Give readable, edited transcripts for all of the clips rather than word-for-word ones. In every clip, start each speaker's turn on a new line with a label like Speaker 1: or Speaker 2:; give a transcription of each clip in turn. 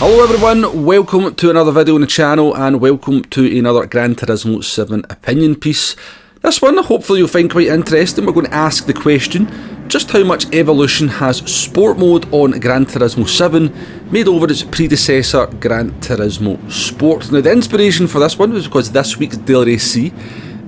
Speaker 1: Hello everyone, welcome to another video on the channel and welcome to another Gran Turismo 7 opinion piece. This one hopefully you'll find quite interesting. We're going to ask the question, just how much evolution has sport mode on Gran Turismo 7 made over its predecessor Gran Turismo Sport? Now the inspiration for this one was because this week's Daily Race C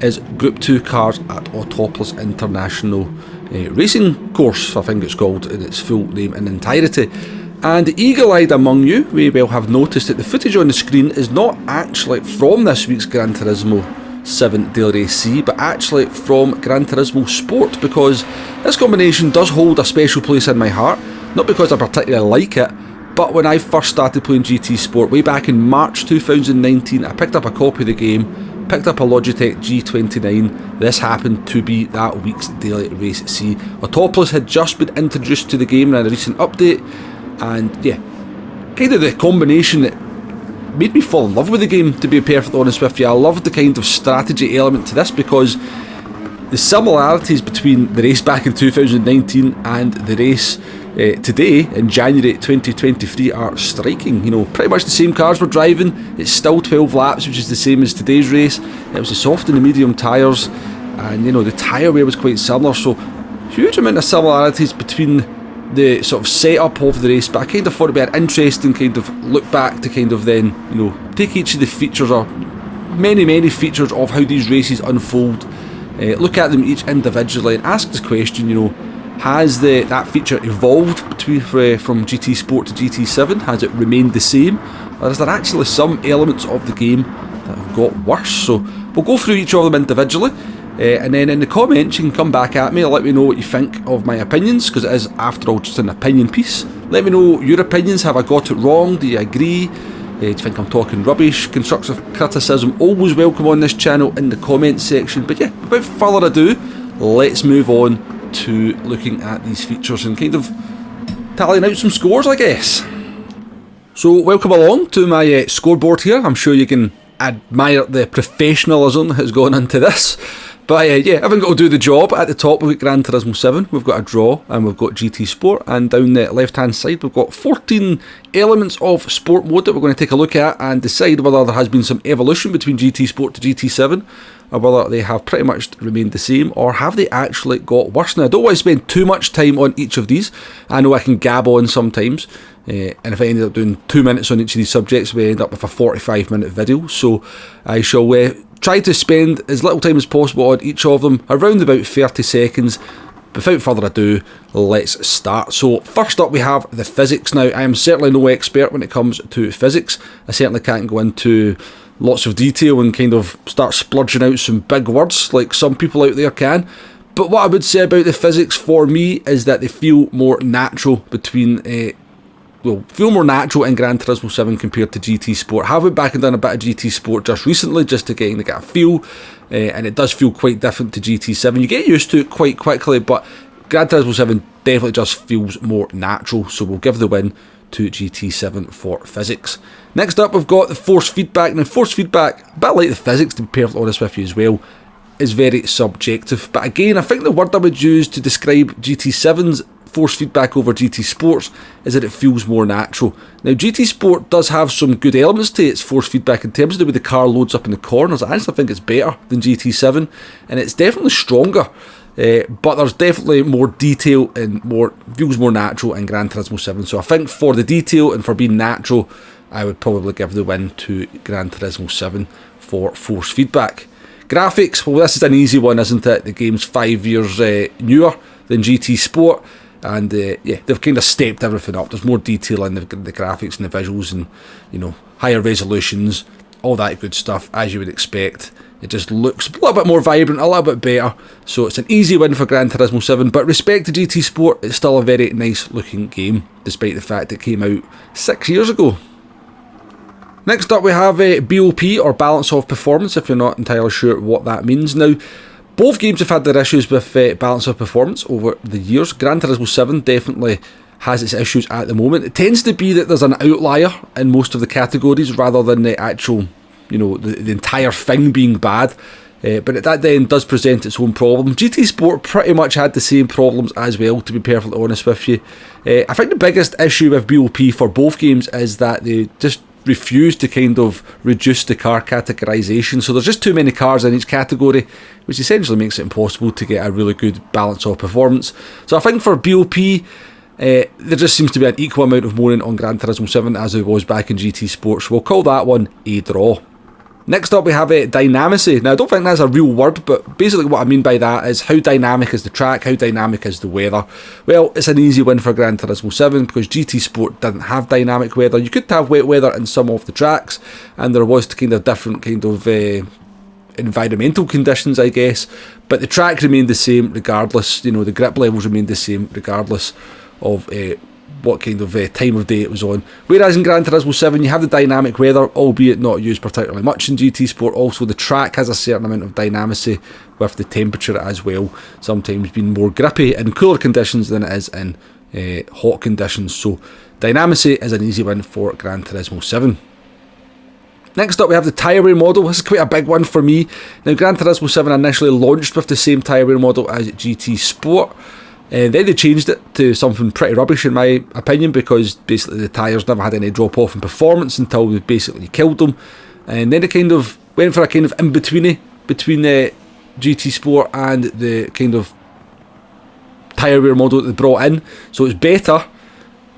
Speaker 1: is Group 2 cars at Autopolis International Racing Course, I think it's called in its full name and entirety. And the eagle-eyed among you may well have noticed that the footage on the screen is not actually from this week's Gran Turismo 7 Daily Race C, but actually from Gran Turismo Sport, because this combination does hold a special place in my heart, not because I particularly like it, but when I first started playing GT Sport way back in March 2019, I picked up a copy of the game, picked up a Logitech G29. This happened to be that week's Daily Race C. Autopolis had just been introduced to the game in a recent update, and yeah, kind of the combination that made me fall in love with the game, to be perfectly honest with you. I loved the kind of strategy element to this because the similarities between the race back in 2019 and the race today in January 2023 are striking. You know, pretty much the same cars we're driving. It's still 12 laps, which is the same as today's race. It was the soft and the medium tyres, and you know, the tyre wear was quite similar, so huge amount of similarities between the sort of setup of the race. But I kind of thought it'd be an interesting kind of look back to kind of then, you know, take each of the features, or many features of how these races unfold, look at them each individually and ask this question, you know, has that feature evolved from GT Sport to GT7? Has it remained the same, or is there actually some elements of the game that have got worse? So we'll go through each of them individually. And then in the comments you can come back at me and let me know what you think of my opinions, because it is after all just an opinion piece. Let me know your opinions. Have I got it wrong? Do you agree? Do you think I'm talking rubbish? Constructive criticism always welcome on this channel in the comments section. But yeah, without further ado, let's move on to looking at these features and kind of tallying out some scores, I guess. So welcome along to my scoreboard here. I'm sure you can admire the professionalism that has gone into this. But yeah, everything got to do the job. At the top we've got Gran Turismo 7, we've got a draw, and we've got GT Sport, and down the left hand side we've got 14 elements of sport mode that we're going to take a look at and decide whether there has been some evolution between GT Sport to GT7, or whether they have pretty much remained the same, or have they actually got worse. Now I don't want to spend too much time on each of these. I know I can gab on sometimes, and if I ended up doing 2 minutes on each of these subjects, we end up with a 45-minute video. So I shall try to spend as little time as possible on each of them, around about 30 seconds. Without further ado, let's start. So first up we have the physics. Now I am certainly no expert when it comes to physics. I certainly can't go into lots of detail and kind of start splurging out some big words like some people out there can. But what I would say about the physics for me is that they feel more natural feel more natural in Gran Turismo 7 compared to GT Sport. I went back and done a bit of GT Sport just recently, just to get a feel, and it does feel quite different to GT7. You get used to it quite quickly, but Gran Turismo 7 definitely just feels more natural, so we'll give the win to GT7 for physics. Next up we've got the force feedback. Now force feedback, a bit like the physics to be perfectly honest with you as well, is very subjective, but again I think the word I would use to describe GT7's force feedback over GT Sports is that it feels more natural. Now GT Sport does have some good elements to its force feedback in terms of the way the car loads up in the corners. I actually think it's better than GT7, and it's definitely stronger, but there's definitely more detail and feels more natural in Gran Turismo 7. So I think for the detail and for being natural, I would probably give the win to Gran Turismo 7 for force feedback. Graphics, well this is an easy one, isn't it? The game's 5 years newer than GT Sport. And yeah, they've kind of stepped everything up. There's more detail in the graphics and the visuals, and you know, higher resolutions, all that good stuff as you would expect. It just looks a little bit more vibrant, a little bit better. So it's an easy win for Gran Turismo 7. But respect to GT Sport, it's still a very nice looking game, despite the fact it came out 6 years ago. Next up we have BOP, or Balance of Performance, if you're not entirely sure what that means. Now, both games have had their issues with balance of performance over the years. Gran Turismo 7 definitely has its issues at the moment. It tends to be that there's an outlier in most of the categories rather than the actual, you know, the entire thing being bad. But that then does present its own problem. GT Sport pretty much had the same problems as well, to be perfectly honest with you. I think the biggest issue with BOP for both games is that they just refuse to kind of reduce the car categorization. So there's just too many cars in each category, which essentially makes it impossible to get a really good balance of performance. So I think for BOP, there just seems to be an equal amount of moaning on Gran Turismo 7 as there was back in GT Sport. So we'll call that one a draw. Next up we have dynamicy. Now I don't think that's a real word, but basically what I mean by that is how dynamic is the track, how dynamic is the weather. Well, it's an easy win for Gran Turismo 7 because GT Sport didn't have dynamic weather. You could have wet weather in some of the tracks, and there was kind of different kind of environmental conditions, I guess, but the track remained the same regardless. You know, the grip levels remained the same regardless of what kind of time of day it was on. Whereas in Gran Turismo 7 you have the dynamic weather, albeit not used particularly much in GT Sport. Also the track has a certain amount of dynamicy with the temperature as well, sometimes being more grippy in cooler conditions than it is in hot conditions. So dynamicy is an easy win for Gran Turismo 7. Next up we have the tyre wear model. This is quite a big one for me. Now Gran Turismo 7 initially launched with the same tyre wear model as GT Sport. Then they changed it to something pretty rubbish in my opinion, because basically the tyres never had any drop off in performance until they basically killed them. And then they kind of went for a kind of in-betweeny between the GT Sport and the kind of tyre wear model that they brought in. So it's better.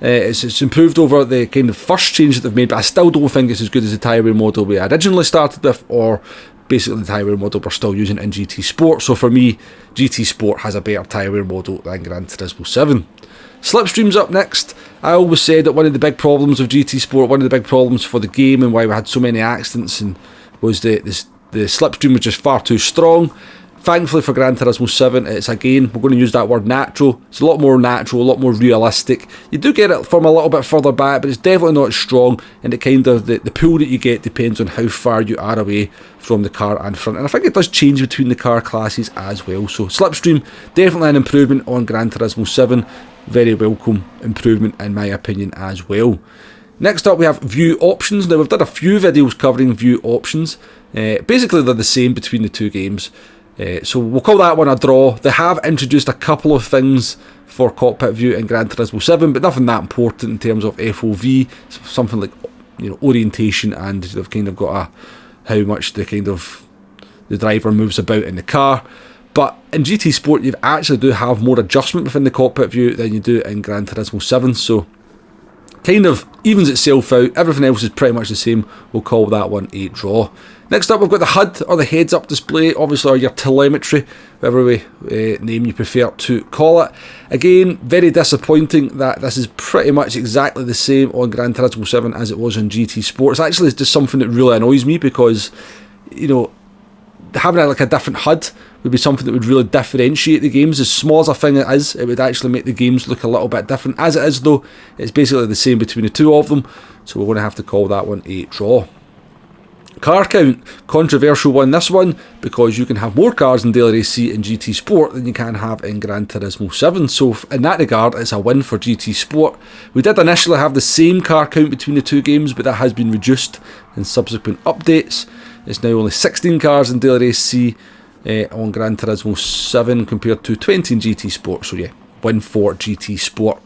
Speaker 1: It's improved over the kind of first change that they've made, but I still don't think it's as good as the tyre wear model we originally started with, or basically the tyre wear model we're still using in GT Sport. So for me, GT Sport has a better tyre wear model than Gran Turismo 7. Slipstream's up next. I always said that one of the big problems of GT Sport, one of the big problems for the game and why we had so many accidents, and was the slipstream was just far too strong. Thankfully for Gran Turismo 7, it's again, we're going to use that word natural. It's a lot more natural, a lot more realistic. You do get it from a little bit further back, but it's definitely not as strong, and it kind of, the pull that you get depends on how far you are away from the car and front. And I think it does change between the car classes as well. So Slipstream, definitely an improvement on Gran Turismo 7. Very welcome improvement in my opinion as well. Next up we have view options. Now we've done a few videos covering view options. Basically they're the same between the two games. So we'll call that one a draw. They have introduced a couple of things for cockpit view in Gran Turismo 7, but nothing that important in terms of FOV. Something like, you know, orientation, and they've kind of got how much the driver moves about in the car. But in GT Sport you actually do have more adjustment within the cockpit view than you do in Gran Turismo 7, so kind of evens itself out. Everything else is pretty much the same. We'll call that one a draw. Next up we've got the HUD, or the heads up display, obviously, or your telemetry, whatever name you prefer to call it. Again, very disappointing that this is pretty much exactly the same on Gran Turismo 7 as it was on GT Sport. It's actually just something that really annoys me, because, you know, having like a different HUD would be something that would really differentiate the games. As small as a thing it is, it would actually make the games look a little bit different. As it is though, it's basically the same between the two of them, so we're going to have to call that one a draw. Car count, controversial one this one, because you can have more cars in Daily Race C in GT Sport than you can have in Gran Turismo 7, so in that regard it's a win for GT Sport. We did initially have the same car count between the two games, but that has been reduced in subsequent updates. It's now only 16 cars in Daily Race C on Gran Turismo 7 compared to 20 in GT Sport, so yeah, win for GT Sport.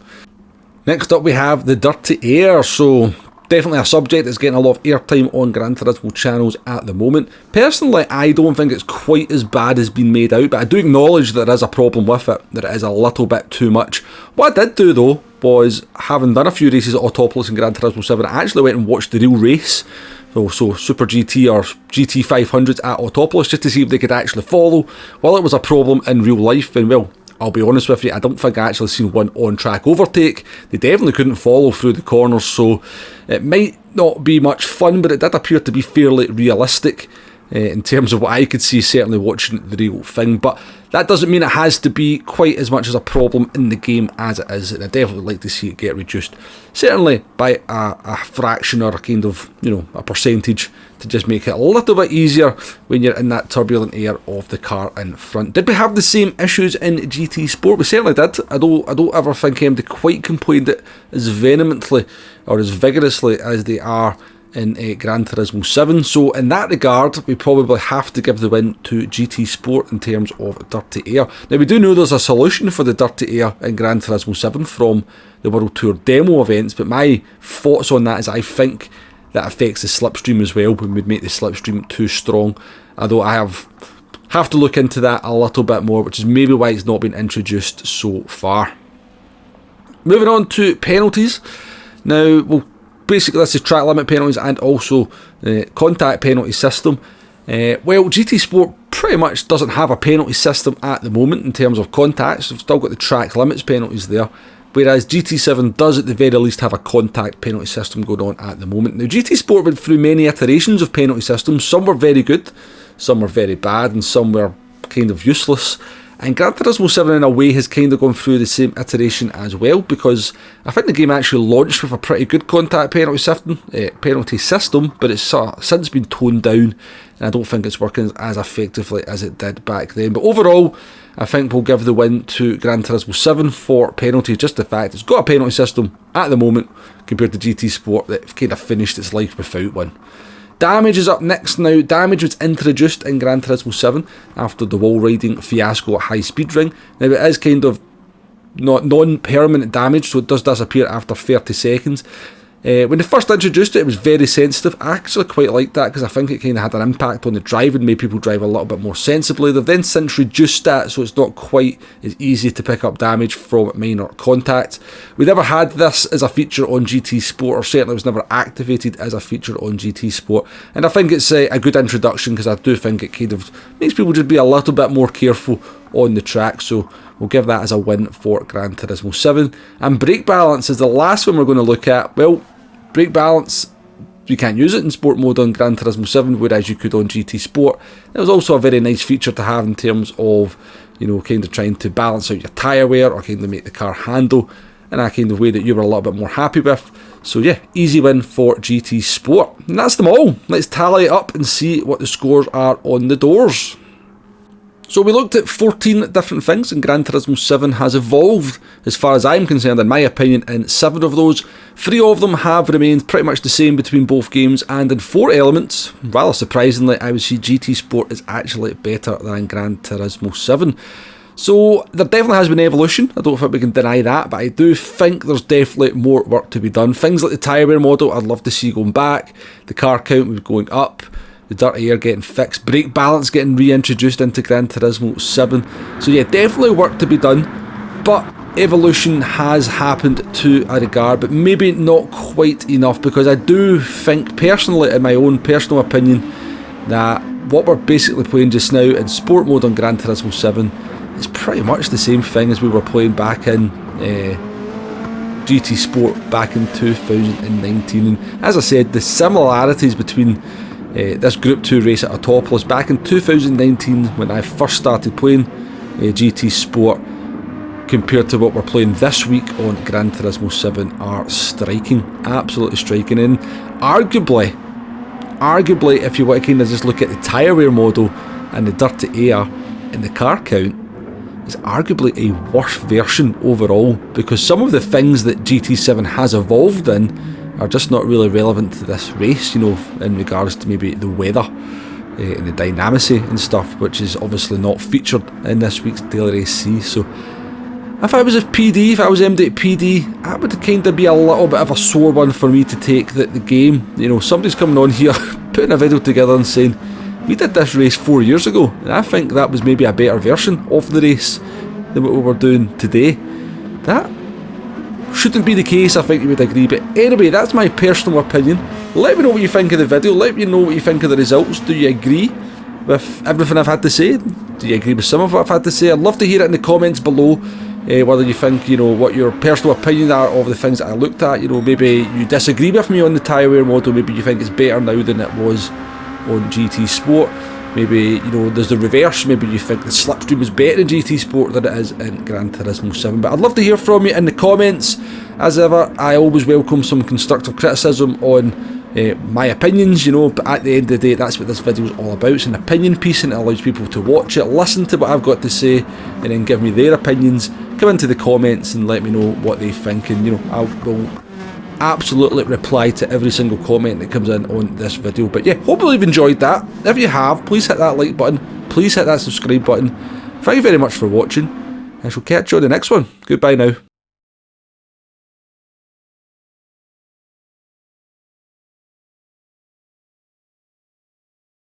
Speaker 1: Next up we have the dirty air, so definitely a subject that's getting a lot of airtime on Gran Turismo channels at the moment. Personally, I don't think it's quite as bad as being made out, but I do acknowledge that there is a problem with it, that it is a little bit too much. What I did do though, was, having done a few races at Autopolis in Gran Turismo 7, I actually went and watched the real race, so Super GT or GT 500s at Autopolis, just to see if they could actually follow. While it was a problem in real life, and well, I'll be honest with you, I don't think I actually seen one on-track overtake. They definitely couldn't follow through the corners, so it might not be much fun, but it did appear to be fairly realistic in terms of what I could see, certainly watching the real thing. But that doesn't mean it has to be quite as much as a problem in the game as it is, and I definitely like to see it get reduced, certainly by a fraction or a kind of, you know, a percentage, to just make it a little bit easier when you're in that turbulent air of the car in front. Did we have the same issues in GT Sport? We certainly did. I don't ever think they quite complained it as vehemently or as vigorously as they are in Gran Turismo 7. So in that regard, we probably have to give the win to GT Sport in terms of dirty air. Now we do know there's a solution for the dirty air in Gran Turismo 7 from the World Tour demo events, but my thoughts on that is I think that affects the slipstream as well, when we make the slipstream too strong. Although I have to look into that a little bit more, which is maybe why it's not been introduced so far. Moving on to penalties. Now, well, basically this is track limit penalties and also the contact penalty system. Well, GT Sport pretty much doesn't have a penalty system at the moment in terms of contacts. We've still got the track limits penalties there, whereas GT7 does at the very least have a contact penalty system going on at the moment. Now, GT Sport went through many iterations of penalty systems. Some were very good, some were very bad, and some were kind of useless. And Gran Turismo 7 in a way has kind of gone through the same iteration as well, because I think the game actually launched with a pretty good contact penalty system, but it's since been toned down, and I don't think it's working as effectively as it did back then. But overall, I think we'll give the win to Gran Turismo 7 for penalty, just the fact it's got a penalty system at the moment compared to GT Sport that kind of finished its life without one. Damage is up next now. Damage was introduced in Gran Turismo 7 after the wall riding fiasco at High Speed Ring. Now it is kind of not non-permanent damage, so it does disappear after 30 seconds. When they first introduced it, it was very sensitive. I actually quite liked that because I think it kind of had an impact on the driving, made people drive a little bit more sensibly. They've then since reduced that, so it's not quite as easy to pick up damage from minor contact. We never had this as a feature on GT Sport, or certainly was never activated as a feature on GT Sport. And I think it's a good introduction because I do think it kind of makes people just be a little bit more careful on the track. So we'll give that as a win for Gran Turismo 7. And brake balance is the last one we're going to look at. Well, brake balance, you can't use it in sport mode on Gran Turismo 7, whereas you could on GT Sport. It was also a very nice feature to have in terms of, you know, kind of trying to balance out your tyre wear or kind of make the car handle in a kind of way that you were a little bit more happy with. So yeah, easy win for GT Sport. And that's them all. Let's tally it up and see what the scores are on the doors. So we looked at 14 different things, and Gran Turismo 7 has evolved, as far as I'm concerned, in my opinion, in 7 of those. 3 of them have remained pretty much the same between both games, and in 4 elements, rather surprisingly, I would say GT Sport is actually better than Gran Turismo 7. So there definitely has been evolution, I don't think we can deny that, but I do think there's definitely more work to be done. Things like the tyre wear model I'd love to see going back, the car count was going up, the dirty air getting fixed, brake balance getting reintroduced into Gran Turismo 7. So yeah, definitely work to be done, but evolution has happened to a regard, but maybe not quite enough, because I do think personally, in my own personal opinion, that what we're basically playing just now in sport mode on Gran Turismo 7 is pretty much the same thing as we were playing back in GT Sport back in 2019. And as I said, the similarities between this Group 2 race at Autopolis back in 2019 when I first started playing GT Sport compared to what we're playing this week on Gran Turismo 7 are striking, absolutely striking. And arguably if you want to kind of just look at the tyre wear model and the dirty air and the car count, it's arguably a worse version overall, because some of the things that GT7 has evolved in are just not really relevant to this race, you know, in regards to maybe the weather and the dynamicy and stuff, which is obviously not featured in this week's Daily Race C. So if I was MD at PD, that would kind of be a little bit of a sore one for me to take, that the game, you know, somebody's coming on here putting a video together and saying, we did this race 4 years ago, and I think that was maybe a better version of the race than what we were doing today. That shouldn't be the case, I think you would agree. But anyway, that's my personal opinion. Let me know what you think of the video, let me know what you think of the results. Do you agree with everything I've had to say? Do you agree with some of what I've had to say? I'd love to hear it in the comments below, whether you think, you know, what your personal opinions are of the things that I looked at. You know, maybe you disagree with me on the tyre wear model, maybe you think it's better now than it was on GT Sport. Maybe, you know, there's the reverse, maybe you think the Slipstream is better in GT Sport than it is in Gran Turismo 7. But I'd love to hear from you in the comments. As ever, I always welcome some constructive criticism on my opinions, you know, but at the end of the day, that's what this video is all about. It's an opinion piece, and it allows people to watch it, listen to what I've got to say, and then give me their opinions. Come into the comments and let me know what they think, and, you know, I will absolutely reply to every single comment that comes in on this video. But yeah, hopefully you've enjoyed that. If you have, please hit that like button, please hit that subscribe button. Thank you very much for watching. I shall catch you on the next one. Goodbye now.